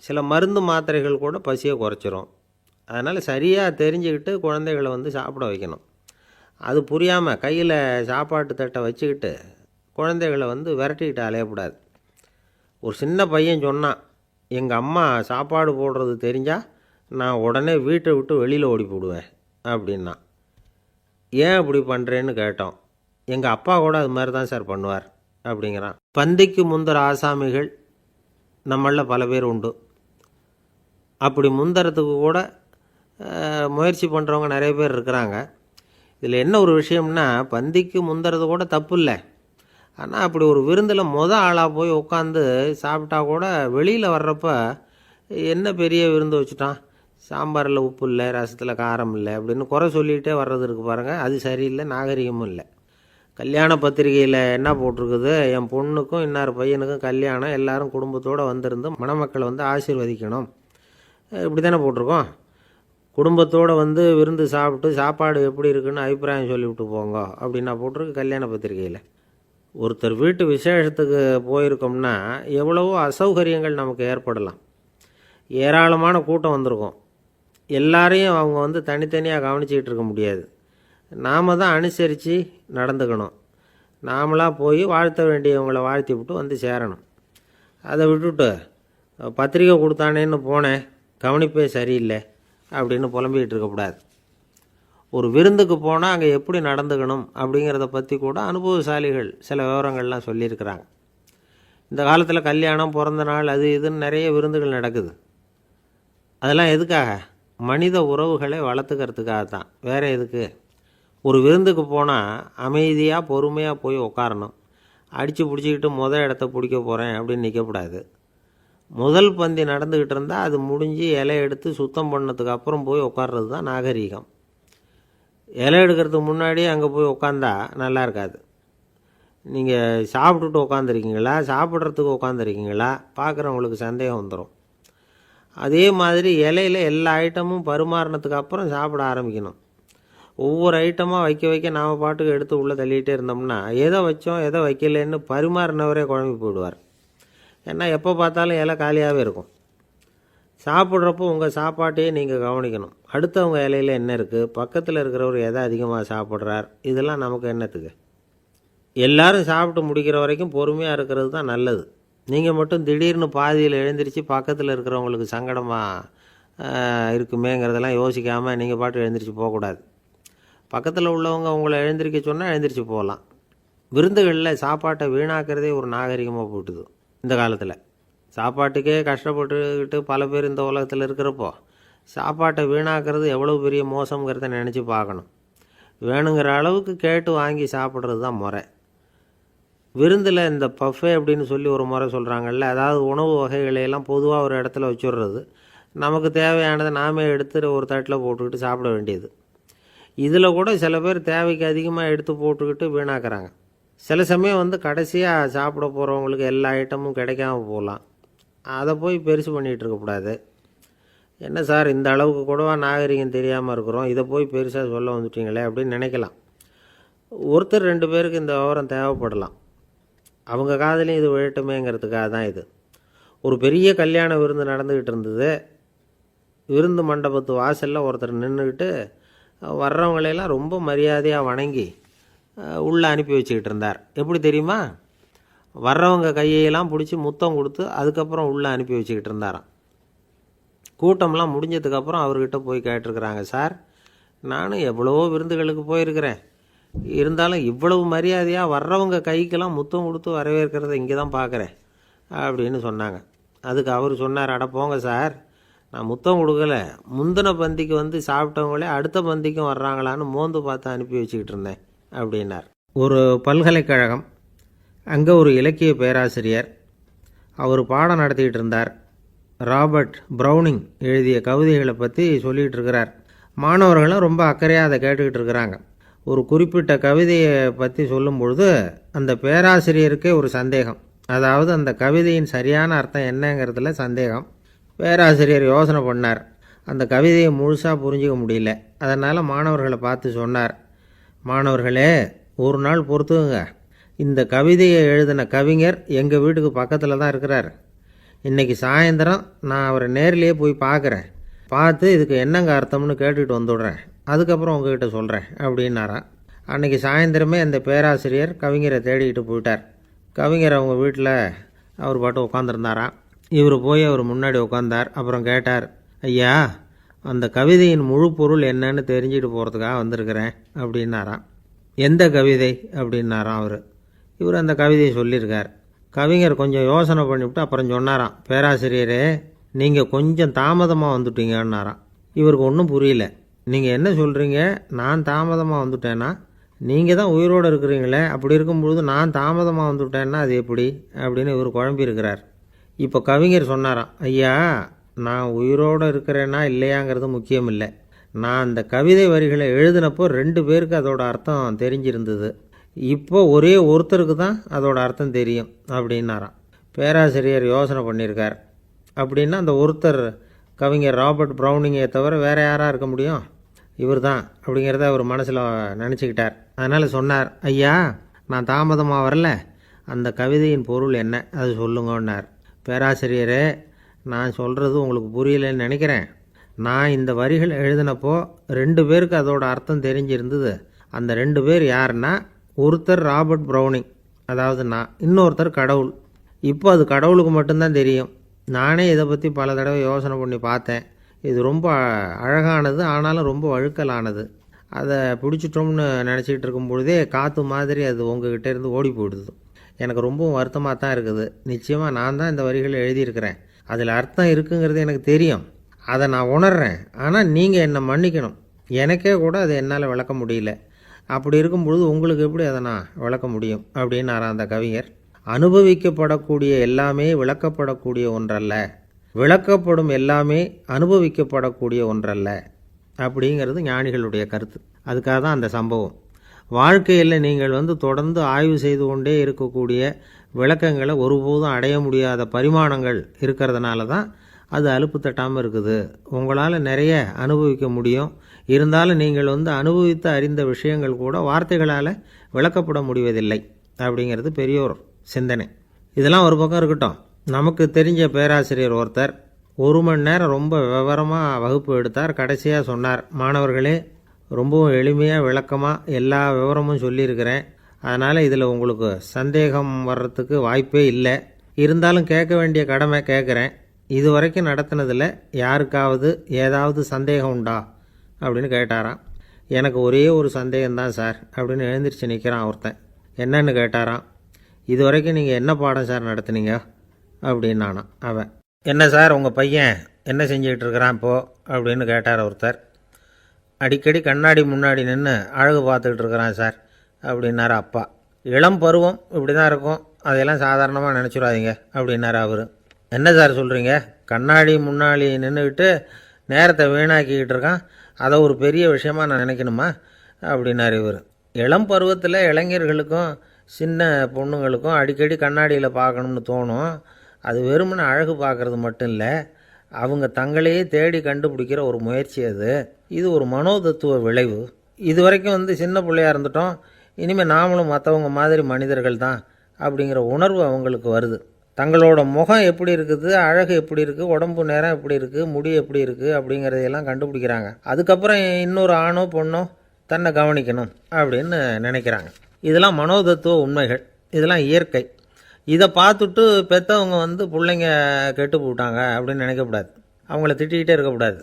S2: சில மருந்து மாத்திரைகள் கூட பசியை குறைச்சிரும். அதனால் சரியாக தெரிஞ்சுக்கிட்டு குழந்தைகளை சாப்பிட வைக்கணும். அது புரியாமல் கையில் சாப்பாட்டு தட்டை வச்சுக்கிட்டு குழந்தைகளை விரட்டிக்கிட்டு அலையக்கூடாது. ஒரு சின்ன பையன் சொன்னான், எங்கள் அம்மா சாப்பாடு போடுறது தெரிஞ்சால் நான் உடனே வீட்டை விட்டு வெளியில் ஓடி போடுவேன் அப்படின்னா. ஏன் அப்படி பண்ணுறேன்னு கேட்டோம். எங்கள் அப்பா கூட அது மாதிரி தான் சார் பண்ணுவார் அப்படிங்கிறான். பந்திக்கு முந்தர ஆசாமிகள் நம்மளில் பல பேர் உண்டு. அப்படி முந்தறதுக்கு கூட முயற்சி பண்ணுறவங்க நிறைய பேர் இருக்கிறாங்க. இதில் என்ன ஒரு விஷயம்னா, பந்திக்கு முந்துறது கூட தப்பு இல்லை. ஆனால் அப்படி ஒரு விருந்தில் ஆளாக போய் உட்காந்து சாப்பிட்டா கூட வெளியில் வர்றப்ப என்ன பெரிய விருந்து வச்சுட்டான், சாம்பாரில் உப்பு இல்லை, ரசத்தில் காரம் இல்லை அப்படின்னு குறை சொல்லிகிட்டே வர்றது இருக்குது பாருங்கள். அது சரியில்லை, நாகரிகமும் இல்லை. கல்யாண பத்திரிகையில் என்ன போட்டிருக்குது, என் பொண்ணுக்கும் இன்னார் பையனுக்கும் கல்யாணம், எல்லாரும் குடும்பத்தோடு வந்திருந்து மணமக்களை ஆசீர்வதிக்கணும், இப்படி தானே போட்டிருக்கோம். குடும்பத்தோடு விருந்து சாப்பிட்டு சாப்பாடு எப்படி இருக்குன்னு அபிப்பிராயம் சொல்லிவிட்டு போங்க அப்படின்னா போட்டிருக்கு கல்யாண பத்திரிகையில். ஒருத்தர் வீட்டு விசேஷத்துக்கு போயிருக்கோம்னா எவ்வளவோ அசௌகரியங்கள் நமக்கு ஏற்படலாம். ஏராளமான கூட்டம் வந்திருக்கும். எல்லாரையும் அவங்க தனித்தனியாக கவனிச்சிக்கிட்டு இருக்க முடியாது. நாம் தான் அனுசரித்து நடந்துக்கணும். நாமளாக போய் வாழ்த்த வேண்டியவங்களை வாழ்த்தி விட்டு சேரணும். அதை விட்டுட்டு பத்திரிக்கை கொடுத்தானேன்னு போனேன், கவனிப்பே சரியில்லை அப்படின்னு புலம்பிக்கிட்டு இருக்கக்கூடாது. ஒரு விருந்துக்கு போனால் அங்கே எப்படி நடந்துக்கணும் அப்படிங்கிறத பற்றி கூட அனுபவசாலிகள் சில விவரங்கள்லாம் சொல்லியிருக்கிறாங்க. இந்த காலத்தில் கல்யாணம், பிறந்த நாள், அது இதுன்னு நிறைய விருந்துகள் நடக்குது. அதெல்லாம் எதுக்காக? மனித உறவுகளை வளர்த்துக்கிறதுக்காக தான், வேறு எதுக்கு? ஒரு விருந்துக்கு போனால் அமைதியாக பொறுமையாக போய் உட்காரணும். அடித்து பிடிச்சிக்கிட்டு இடத்த பிடிக்க போகிறேன் அப்படின்னு நிற்கக்கூடாது. முதல் பந்தி நடந்துக்கிட்டு இருந்தால் அது முடிஞ்சு இலை எடுத்து சுத்தம் பண்ணதுக்கு அப்புறம் போய் உட்கார்றது தான் நாகரீகம். இலை எடுக்கிறதுக்கு முன்னாடி அங்கே போய் உட்காந்தா நல்லா இருக்காது. நீங்கள் சாப்பிட்டுட்டு உட்காந்துருக்கீங்களா, சாப்பிட்றதுக்கு உட்காந்துருக்கீங்களா, பார்க்குறவங்களுக்கு சந்தேகம் வந்துடும். அதே மாதிரி இலையில் எல்லா ஐட்டமும் பரிமாறினதுக்கு அப்புறம் சாப்பிட ஆரம்பிக்கணும். ஒவ்வொரு ஐட்டமாக வைக்க வைக்க நாம் பாட்டுக்கு எடுத்து உள்ளே தள்ளிகிட்டே இருந்தோம்னா எதை வச்சோம் எதை வைக்கலன்னு பரிமாறினவரே குழம்பி போயிடுவார். ஏன்னா எப்போ பார்த்தாலும் இலை காலியாகவே இருக்கும். சாப்பிட்றப்போ உங்கள் சாப்பாட்டையே நீங்கள் கவனிக்கணும். அடுத்தவங்க இலையில் என்ன இருக்குது, பக்கத்தில் இருக்கிறவர் எதை அதிகமாக சாப்பிட்றார், இதெல்லாம் நமக்கு என்னத்துக்கு? எல்லோரும் சாப்பிட்டு முடிக்கிற வரைக்கும் பொறுமையாக இருக்கிறது தான் நல்லது. நீங்கள் மட்டும் திடீர்னு பாதியில் எழுந்திரிச்சு பக்கத்தில் இருக்கிறவங்களுக்கு சங்கடமாக இருக்குமேங்கிறதெல்லாம் யோசிக்காமல் நீங்கள் பாட்டு எழுந்திரிச்சு போகக்கூடாது. பக்கத்தில் உள்ளவங்க உங்களை எழுந்திரிக்க சொன்னால் எழுந்திரிச்சு போகலாம். விருந்துகளில் சாப்பாட்டை வீணாக்கிறதே ஒரு நாகரிகமாக போட்டுது. இந்த காலத்தில் சாப்பாட்டுக்கே கஷ்டப்பட்டுக்கிட்டு பல பேர் இந்த உலகத்தில் இருக்கிறப்போ சாப்பாட்டை வீணாக்கிறது எவ்வளோ பெரிய மோசங்கிறத நினச்சி பார்க்கணும். வேணுங்கிற அளவுக்கு கேட்டு வாங்கி சாப்பிட்றது தான் முறை. விருந்தில் இந்த பஃபே அப்படின்னு சொல்லி ஒரு முறை சொல்கிறாங்கல்ல, அதாவது உணவு வகைகளையெல்லாம் பொதுவாக ஒரு இடத்துல வச்சுடுறது, நமக்கு தேவையானதை நாமே எடுத்து ஒரு தட்டில் போட்டுக்கிட்டு சாப்பிட வேண்டியது. இதில் கூட சில பேர் தேவைக்கு அதிகமாக எடுத்து போட்டுக்கிட்டு வீணாக்குறாங்க. சில சமயம் கடைசியாக சாப்பிட போகிறவங்களுக்கு எல்லா ஐட்டமும் கிடைக்காம போகலாம். அதை போய் பெருசு பண்ணிகிட்டு இருக்கக்கூடாது. என்ன சார் இந்த அளவுக்கு கூடவா நாகரிகம் தெரியாமல் இருக்கிறோம், இதை போய் பெருசாக சொல்ல வந்துட்டீங்களே அப்படின்னு நினைக்கலாம். ஒருத்தர் 2 பேருக்கு இந்த விவரம் தேவைப்படலாம். அவங்க காதலையும் இது விழட்டுமேங்கிறதுக்காக தான் இது. ஒரு பெரிய கல்யாண விருந்து நடந்துக்கிட்டு இருந்தது. விருந்து மண்டபத்து வாசலில் ஒருத்தர் நின்றுக்கிட்டு வர்றவங்களையெல்லாம் ரொம்ப மரியாதையாக வணங்கி உள்ளே அனுப்பி வச்சுக்கிட்டு இருந்தார். எப்படி தெரியுமா? வர்றவங்க கையெல்லாம் பிடிச்சி முத்தம் கொடுத்து அதுக்கப்புறம் உள்ளே அனுப்பி வச்சுக்கிட்டு இருந்தாராம். கூட்டம்லாம் முடிஞ்சதுக்கப்புறம் அவர்கிட்ட போய் கேட்டிருக்கிறாங்க, சார் நானும் எவ்வளவோ விருந்துகளுக்கு போயிருக்கிறேன், இருந்தாலும் இவ்வளவு மரியாதையாக வர்றவங்க கைக்கெல்லாம் முத்தம் கொடுத்து வரவேற்கிறத இங்கே தான் பார்க்குறேன் அப்படின்னு சொன்னாங்க. அதுக்கு அவர் சொன்னார், அட போங்க சார், நான் முத்தம் கொடுக்கல, முந்தின பந்திக்கு சாப்பிட்டவங்களே அடுத்த பந்திக்கும் வர்றாங்களான்னு மோந்து பார்த்து அனுப்பி வச்சுக்கிட்டு இருந்தேன் அப்படின்னார். ஒரு பல்கலைக்கழகம், அங்கே ஒரு இலக்கிய பேராசிரியர், அவர் பாடம் நடத்திக்கிட்டு இருந்தார். ராபர்ட் ப்ரௌனிங் எழுதிய கவிதைகளை பற்றி சொல்லிகிட்டு இருக்கிறார். மாணவர்களும் ரொம்ப அக்கறையாக அதை கேட்டுக்கிட்டு இருக்கிறாங்க. ஒரு குறிப்பிட்ட கவிதையை பற்றி சொல்லும் பொழுது அந்த பேராசிரியருக்கே ஒரு சந்தேகம். அதாவது அந்த கவிதையின் சரியான அர்த்தம் என்னங்கிறதுல சந்தேகம். பேராசிரியர் யோசனை பண்ணார். அந்த கவிதையை முழுசாக புரிஞ்சிக்க முடியல. அதனால் மாணவர்களை பார்த்து சொன்னார், மாணவர்களே, ஒரு நாள் பொறுத்துக்குங்க. இந்த கவிதையை எழுதின கவிஞர் எங்கள் வீட்டுக்கு பக்கத்தில் தான் இருக்கிறார். இன்றைக்கி சாயந்தரம் நான் அவரை நேர்லேயே போய் பார்க்குறேன். பார்த்து இதுக்கு என்னங்க அர்த்தம்னு கேட்டுட்டு வந்துவிடுறேன். அதுக்கப்புறம் உங்ககிட்ட சொல்கிறேன் அப்படின்னாராம். அன்றைக்கி சாயந்தரமே அந்த பேராசிரியர் கவிஞரை தேடிக்கிட்டு போயிட்டார். கவிஞர் அவங்க வீட்டில் அவர் பாட்டு உட்காந்துருந்தாராம். இவர் போய் அவர் முன்னாடி உட்காந்தார். அப்புறம் கேட்டார், ஐயா, அந்த கவிதையின் முழு பொருள் என்னன்னு தெரிஞ்சுட்டு போகிறதுக்காக வந்திருக்கிறேன் அப்படின்னாராம். எந்த கவிதை அப்படின்னாராம் அவர். இவர் அந்த கவிதையை சொல்லியிருக்கார். கவிஞர் கொஞ்சம் யோசனை பண்ணிவிட்டு அப்புறம் சொன்னாராம், பேராசிரியரே, நீங்கள் கொஞ்சம் தாமதமாக வந்துட்டீங்கன்னாராம். இவருக்கு ஒன்றும் புரியல. நீங்கள் என்ன சொல்கிறீங்க? நான் தாமதமாக வந்துட்டேன்னா? நீங்கள் தான் உயிரோடு இருக்கிறீங்களே, அப்படி இருக்கும்பொழுது நான் தாமதமாக வந்துவிட்டேன்னா அது எப்படி அப்படின்னு இவர் குழம்பியிருக்கிறார். இப்போ கவிஞர் சொன்னாராம், ஐயா, நான் உயிரோடு இருக்கிறேன்னா இல்லையாங்கிறது முக்கியம் இல்லை. நான் அந்த கவிதை வரிகளை எழுதினப்போ 2 பேருக்கு அதோட அர்த்தம் தெரிஞ்சிருந்தது. இப்போ ஒரே ஒருத்தருக்கு தான் அதோட அர்த்தம் தெரியும் அப்படின்னாராம். பேராசிரியர் யோசனை பண்ணியிருக்கார். அப்படின்னா அந்த ஒருத்தர் கவிஞர் ராபர்ட் ப்ரௌனிங்கை தவிர வேறு யாராக இருக்க முடியும்? இவர் தான் அப்படிங்கிறத அவர் மனசில் நினச்சிக்கிட்டார். அதனால் சொன்னார், ஐயா, நான் தாமதமாக வரல, அந்த கவிதையின் பொருள் என்ன அது சொல்லுங்கன்னார். பேராசிரியரே, நான் சொல்கிறது உங்களுக்கு புரியலைன்னு நினைக்கிறேன். நான் இந்த வரிகள் எழுதினப்போ 2 பேருக்கு அதோட அர்த்தம் தெரிஞ்சிருந்தது. அந்த 2 பேர் யாருன்னா, ஒருத்தர் ராபர்ட் ப்ரௌனிங், அதாவது நான், இன்னொருத்தர் கடவுள். இப்போ அது கடவுளுக்கு மட்டும்தான் தெரியும். நானே இதை பற்றி பல தடவை யோசனை பண்ணி பார்த்தேன். இது ரொம்ப அழகானது, ஆனாலும் ரொம்ப வழுக்கலானது. அதை பிடிச்சிட்டோம்னு நினச்சிக்கிட்டு இருக்கும் பொழுதே காற்று மாதிரி அது உங்ககிட்ட இருந்து ஓடி போயிடுது. எனக்கு ரொம்பவும் வருத்தமாக தான் இருக்குது. நிச்சயமாக நான் தான் இந்த வரிகளை எழுதியிருக்கிறேன். அதில் அர்த்தம் இருக்குங்கிறது எனக்கு தெரியும். அதை நான் உணர்கிறேன். ஆனால் நீங்கள் என்னை மன்னிக்கணும். எனக்கே கூட அதை என்னால் விளக்க முடியல. அப்படி இருக்கும்பொழுது உங்களுக்கு எப்படி அதை நான் விளக்க முடியும் அப்படின்னாராம் அந்த கவிஞர். அனுபவிக்கப்படக்கூடிய எல்லாமே விளக்கப்படக்கூடிய ஒன்றல்ல, விளக்கப்படும் எல்லாமே அனுபவிக்கப்படக்கூடிய ஒன்றல்ல அப்படிங்கிறது ஞானிகளுடைய கருத்து. அதுக்காக தான் அந்த சம்பவம். வாழ்க்கையில் நீங்கள் தொடர்ந்து ஆய்வு செய்து கொண்டே இருக்கக்கூடிய விளக்கங்களை ஒருபோதும் அடைய முடியாத பரிமாணங்கள் இருக்கிறதுனால தான் அது அலுப்பு தட்டாமல் இருக்குது. உங்களால் நிறைய அனுபவிக்க முடியும். இருந்தாலும் நீங்கள் அனுபவித்து அறிந்த விஷயங்கள் கூட வார்த்தைகளால் விளக்கப்பட முடிவதில்லை அப்படிங்கிறது பெரியோர் சிந்தனை. இதெல்லாம் ஒரு பக்கம் இருக்கட்டும். நமக்கு தெரிஞ்ச பேராசிரியர் ஒருத்தர் 1 மணி நேரம் ரொம்ப விவரமாக வகுப்பு எடுத்தார். கடைசியாக சொன்னார், மாணவர்களே, ரொம்பவும் எளிமையாக விளக்கமாக எல்லா விவரமும் சொல்லியிருக்கிறேன். அதனால் இதில் உங்களுக்கு சந்தேகம் வர்றதுக்கு வாய்ப்பே இல்லை. இருந்தாலும் கேட்க வேண்டிய கடமை கேட்குறேன். இது வரைக்கும் நடத்தினதில் யாருக்காவது ஏதாவது சந்தேகம் உண்டா அப்படின்னு கேட்டாராம். எனக்கு ஒரே ஒரு சந்தேகம்தான் சார் அப்படின்னு எழுந்திரிச்சு நிற்கிறான் ஒருத்தன். என்னன்னு கேட்டாராம். இது வரைக்கும் நீங்கள் என்ன பாடம் சார் நடத்துனீங்க அப்படின்னானா அவன். என்ன சார் உங்கள் பையன் என்ன செஞ்சுக்கிட்டு இருக்கிறான் இப்போது அப்படின்னு கேட்டார் ஒருத்தர். அடிக்கடி கண்ணாடி முன்னாடி நின்று அழகு பார்த்துக்கிட்டு இருக்கிறான் சார் அப்படின்னாரு அப்பா. இளம் பருவம் இப்படி தான் இருக்கும், அதையெல்லாம் சாதாரணமாக நினச்சிடாதீங்க அப்படின்னாரு அவர். என்ன சார் சொல்கிறீங்க? கண்ணாடி முன்னாடி நின்றுக்கிட்டு நேரத்தை வீணாக்கிக்கிட்டு இருக்கான், அதை ஒரு பெரிய விஷயமாக நான் நினைக்கணுமா அப்படின்னாரு இவர். இளம் பருவத்தில் இளைஞர்களுக்கும் சின்ன பொண்ணுங்களுக்கும் அடிக்கடி கண்ணாடியில் பார்க்கணும்னு தோணும். அது வெறுமனே அழகு பார்க்குறது மட்டும் இல்லை, அவங்க தங்களையே தேடி கண்டுபிடிக்கிற ஒரு முயற்சி அது. இது ஒரு மனோதத்துவ விளைவு. இது வரைக்கும் சின்ன பிள்ளையாக இருந்துட்டோம், இனிமேல் நாமளும் மற்றவங்க மாதிரி மனிதர்கள் தான் அப்படிங்கிற உணர்வு அவங்களுக்கு வருது. தங்களோட முகம் எப்படி இருக்குது, அழகு எப்படி இருக்குது, உடம்பு நேரம் எப்படி இருக்குது, முடி எப்படி இருக்குது அப்படிங்கிறதையெல்லாம் கண்டுபிடிக்கிறாங்க. அதுக்கப்புறம் இன்னொரு ஆணோ பொண்ணோ தன்னை கவனிக்கணும் அப்படின்னு நினைக்கிறாங்க. இதெல்லாம் மனோதத்துவ உண்மைகள், இதெல்லாம் இயற்கை. இதை பார்த்துட்டு பெற்றவங்க பிள்ளைங்க கெட்டு போட்டாங்க அப்படின்னு நினைக்கக்கூடாது, அவங்கள திட்டிக்கிட்டே இருக்கக்கூடாது.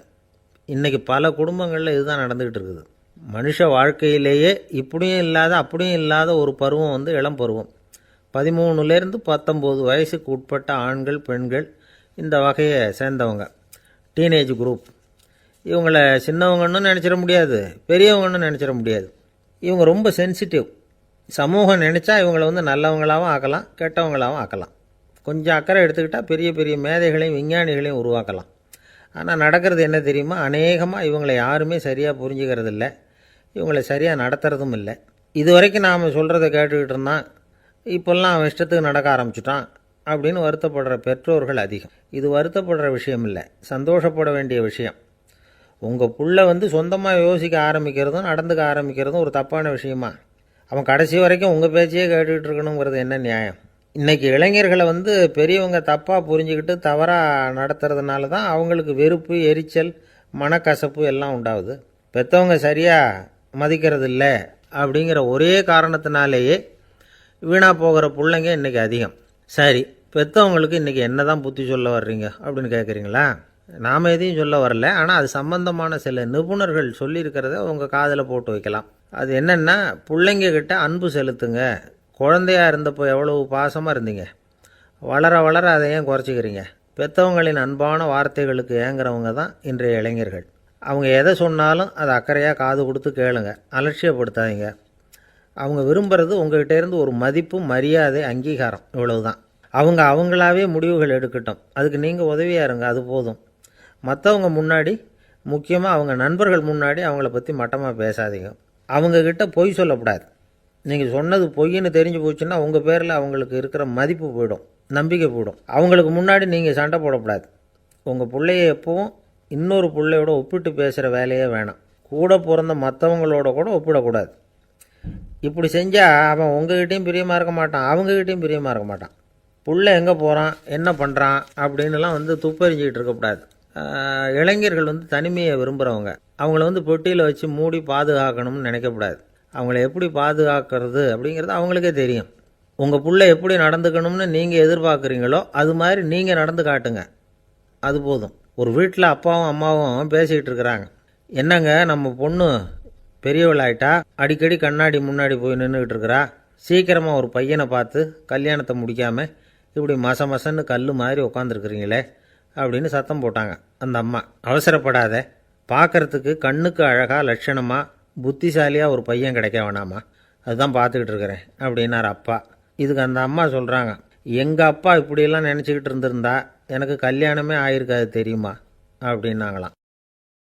S2: இன்றைக்கி பல குடும்பங்களில் இதுதான் நடந்துக்கிட்டு இருக்குது. மனுஷ வாழ்க்கையிலேயே இப்படியும் இல்லாத அப்படியும் இல்லாத ஒரு பருவம் இளம் பருவம். 13லேருந்து 19 வயசுக்கு உட்பட்ட ஆண்கள் பெண்கள் இந்த வகையை சேர்ந்தவங்க, டீனேஜ் குரூப். இவங்களை சின்னவங்கன்னு நினச்சிட முடியாது, பெரியவங்கன்னு நினச்சிட முடியாது. இவங்க ரொம்ப சென்சிட்டிவ். சமூகம் நினச்சா இவங்களை நல்லவங்களாகவும் ஆக்கலாம், கெட்டவங்களாகவும் ஆக்கலாம். கொஞ்சம் அக்கறை எடுத்துக்கிட்டால் பெரிய பெரிய மேதைகளையும் விஞ்ஞானிகளையும் உருவாக்கலாம். ஆனால் நடக்கிறது என்ன தெரியுமா? அநேகமாக இவங்களை யாருமே சரியாக புரிஞ்சுக்கிறதில்ல, இவங்களை சரியாக நடத்துறதும் இல்லை. இது வரைக்கும் நாம் சொல்கிறத கேட்டுக்கிட்டு இருந்தான், இப்போல்லாம் அவன் இஷ்டத்துக்கு நடக்க ஆரம்பிச்சுட்டான் அப்படின்னு வருத்தப்படுற பெற்றோர்கள் அதிகம். இது வருத்தப்படுற விஷயம் இல்லை, சந்தோஷப்பட வேண்டிய விஷயம். உங்கள் புள்ள சொந்தமாக யோசிக்க ஆரம்பிக்கிறதும் நடந்துக்க ஆரம்பிக்கிறதும் ஒரு தப்பான விஷயமா? அவன் கடைசி வரைக்கும் உங்கள் பேச்சையே கேட்டுக்கிட்டு இருக்கணுங்கிறது என்ன நியாயம்? இன்றைக்கி இளைஞர்களை பெரியவங்க தப்பாக புரிஞ்சுக்கிட்டு தவறாக நடத்துறதுனால தான் அவங்களுக்கு வெறுப்பு, எரிச்சல், மனக்கசப்பு எல்லாம் உண்டாகுது. பெற்றவங்க சரியாக மதிக்கிறது இல்லை அப்படிங்கிற ஒரே காரணத்தினாலேயே வீணாக போகிற பிள்ளைங்க இன்றைக்கி அதிகம். சரி, பெற்றவங்களுக்கு இன்றைக்கி என்ன தான் புத்தி சொல்ல வர்றீங்க அப்படின்னு கேட்குறீங்களா? நாம் எதையும் சொல்ல வரல. ஆனால் அது சம்பந்தமான சில நிபுணர்கள் சொல்லியிருக்கிறத உங்கள் காதில் போட்டு வைக்கலாம். அது என்னென்னா, பிள்ளைங்க கிட்ட அன்பு செலுத்துங்க. குழந்தையாக இருந்தப்போ எவ்வளவு பாசமாக இருந்தீங்க, வளர வளர அதை ஏன் குறைச்சிக்கிறீங்க? பெற்றவங்களின் அன்பான வார்த்தைகளுக்கு ஏங்குறவங்க தான் இன்றைய இளைஞர்கள். அவங்க எதை சொன்னாலும் அதை அக்கறையாக காது கொடுத்து கேளுங்க, அலட்சியப்படுத்தாதீங்க. அவங்க விரும்புகிறது உங்கள்கிட்டேருந்து ஒரு மதிப்பு, மரியாதை, அங்கீகாரம், இவ்வளவு தான். அவங்க அவங்களாவே முடிவுகள் எடுக்கட்டும், அதுக்கு நீங்கள் உதவியாக இருங்க, அது போதும். மற்றவங்க முன்னாடி, முக்கியமாக அவங்க நண்பர்கள் முன்னாடி அவங்கள பற்றி மட்டமாக பேசாதீங்க. அவங்கக்கிட்ட பொய் சொல்லக்கூடாது. நீங்கள் சொன்னது பொய்ன்னு தெரிஞ்சு போச்சுன்னா உங்கள் பேரில் அவங்களுக்கு இருக்கிற மதிப்பு போயிடும், நம்பிக்கை போயிடும். அவங்களுக்கு முன்னாடி நீங்கள் சண்டை போடக்கூடாது. உங்கள் பிள்ளைய எப்பவும் இன்னொரு பிள்ளையோட ஒப்பிட்டு பேசுகிற வேலையே வேணாம். கூட பிறந்த மற்றவங்களோட கூட ஒப்பிடக்கூடாது. இப்படி செஞ்சால் அவன் உங்ககிட்டையும் பிரியமாக இருக்க மாட்டான், அவங்ககிட்டையும் பிரியமாக இருக்க மாட்டான். புள்ள எங்கே போகிறான், என்ன பண்ணுறான் அப்படின்லாம் துப்பறிஞ்சிக்கிட்டு இருக்கக்கூடாது. இளைஞர்கள் தனிமையை விரும்புகிறவங்க. அவங்கள பெட்டியில் வச்சு மூடி பாதுகாக்கணும்னு நினைக்கக்கூடாது. அவங்கள எப்படி பாதுகாக்கிறது அப்படிங்கிறது அவங்களுக்கே தெரியும். உங்கள் புள்ள எப்படி நடந்துக்கணும்னு நீங்கள் எதிர்பார்க்குறீங்களோ அது மாதிரி நீங்கள் நடந்து காட்டுங்க, அது போதும். ஒரு வீட்டில் அப்பாவும் அம்மாவும் பேசிக்கிட்டு இருக்கிறாங்க. என்னங்க, நம்ம பொண்ணு பெரியவளாயிட்டா, அடிக்கடி கண்ணாடி முன்னாடி போய் நின்றுக்கிட்டு இருக்கிறா, சீக்கிரமாக ஒரு பையனை பார்த்து கல்யாணத்தை முடிக்காமல் இப்படி மசன்னு கல் மாதிரி உட்காந்துருக்குறீங்களே அப்படின்னு சத்தம் போட்டாங்க அந்த அம்மா. அவசரப்படாத, பார்க்குறதுக்கு கண்ணுக்கு அழகாக லட்சணமாக புத்திசாலியாக ஒரு பையன் கிடைக்க வேணாமா, அதுதான் பார்த்துக்கிட்டு இருக்கிறேன் அப்படின்னார் அப்பா. இதுக்கு அந்த அம்மா சொல்கிறாங்க, எங்கள் அப்பா இப்படியெல்லாம் நினச்சிக்கிட்டு இருந்திருந்தா எனக்கு கல்யாணமே ஆயிருக்காது தெரியுமா அப்படின்னாங்களாம்.